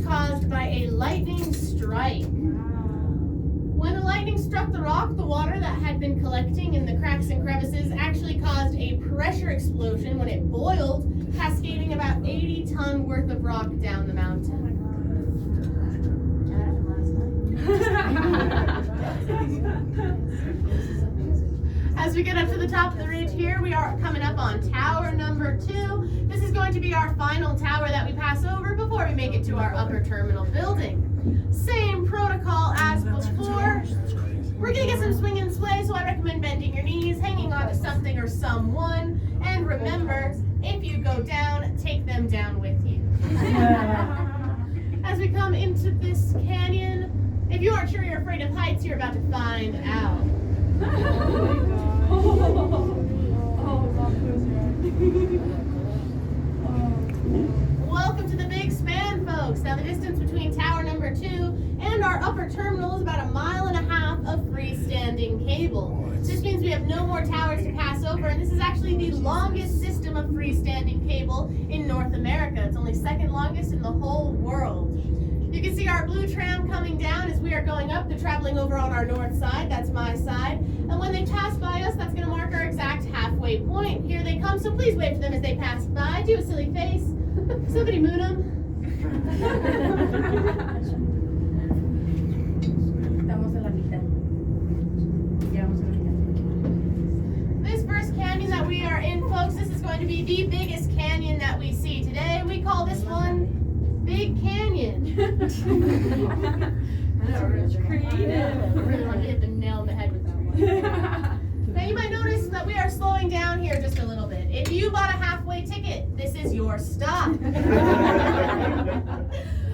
caused by a lightning strike. When the lightning struck the rock, the water that had been collecting in the cracks and crevices actually caused a pressure explosion when it boiled, cascading about 80-ton worth of rock down the mountain. As we get up to the top of the ridge here, we are coming up on tower number 2. This is going to be our final tower that we pass over before we make it to our upper terminal building. Same protocol as before. We're going to get some swing and sway, so I recommend bending your knees, hanging on to something or someone, and remember, if you go down, take them down with you. As we come into this canyon, if you aren't sure you're afraid of heights, you're about to find out. Welcome to the big span, folks. Now the distance between tower number 2 and our upper terminal is about 1.5 miles of freestanding cable. This means we have no more towers to pass over, and this is actually the longest system of freestanding cable in North America. It's only second longest in the whole world. You can see our blue tram coming down as we are going up. They're traveling over on our north side. That's my side. And when they pass by us, that's going to mark our exact halfway point. Here they come, so please wave to them as they pass by. Do a silly face. Somebody moon them. This first canyon that we are in, folks, this is going to be the biggest canyon that we see today. We call this one Big Canyon. That's creative. I really want to hit the nail in the head with that one. Now you might notice that we are slowing down here just a little bit. If you bought a halfway ticket, this is your stop. Now,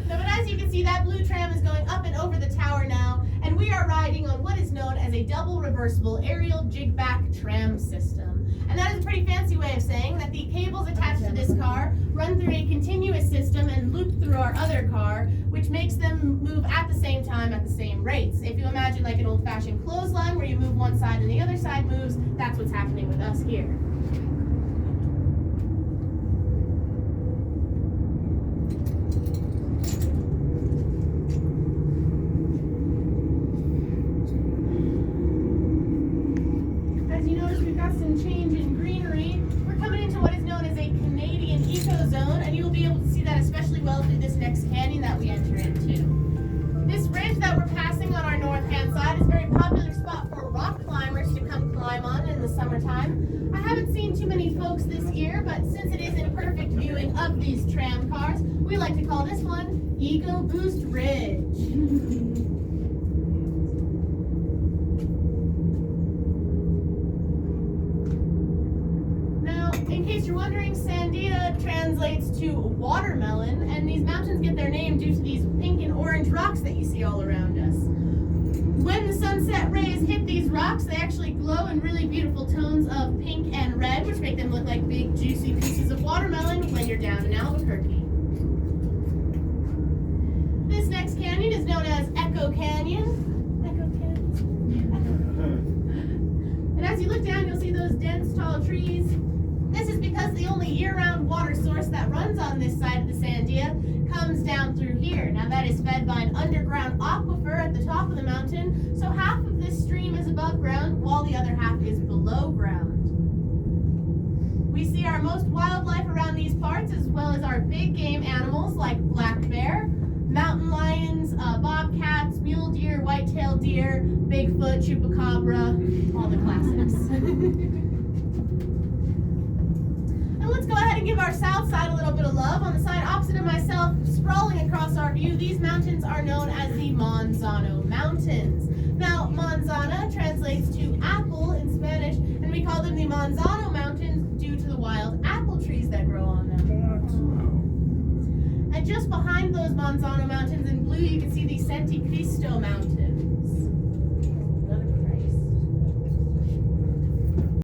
but as you can see, that blue tram is going up and over the tower now, and we are riding on what is known as a double reversible aerial jig-back tram system. And that is a pretty fancy way of saying that the cables attached to this car run through a continuous system and loop through our other car, which makes them move at the same time at the same rates. If you imagine like an old-fashioned clothesline where you move one side and the other side moves, that's what's happening with us here. Of these tram cars, we like to call this one Ego Boost Ridge. Now, in case you're wondering, Sandia translates to watermelon, and these mountains get their name due to these pink and orange rocks that you see all around us. When the sunset rays hit these rocks, they actually glow in really beautiful tones of pink and red, which make them look like big, juicy pieces of watermelon when you're down in Albuquerque. This next canyon is known as Echo Canyon. And as you look down, you'll see those dense, tall trees. This is because the only year-round water source that runs on this side of the Sandia comes down through here. Now that is fed by an underground aquifer at the top of the mountain, so half of this stream is above ground while the other half is below ground. We see our most wildlife around these parts, as well as our big game animals like black bear, mountain lions, bobcats, mule deer, white-tailed deer, Bigfoot, chupacabra, all the classics. And let's go ahead and give our south side a little bit of love. On the side opposite of myself, sprawling across our view, these mountains are known as the Manzano Mountains. Now, manzana translates to apple in Spanish, and we call them the Manzano Mountains due to the wild apple trees that grow on them. And just behind those Manzano Mountains in blue, you can see the Santi Cristo Mountains.